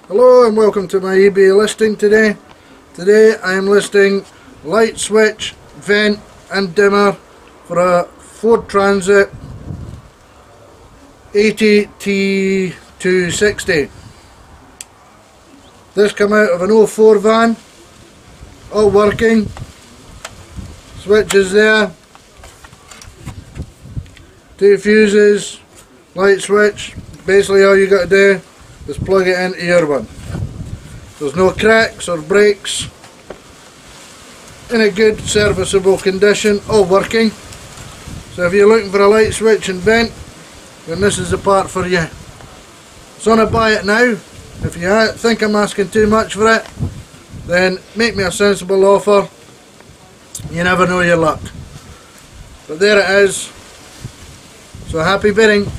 Hello and welcome to my eBay listing today. Today I am listing light switch, vent and dimmer for a Ford Transit 80T260. This came out of an 04 van, all working, switches there, two fuses, light switch. Basically all you got to do is plug it into your one. There's no cracks or breaks, in a good serviceable condition, all working. So if you're looking for a light switch and vent, then this is the part for you. So I'm going to buy it now. If you think I'm asking too much for it, then make me a sensible offer. You never know your luck. But there it is. So happy bidding.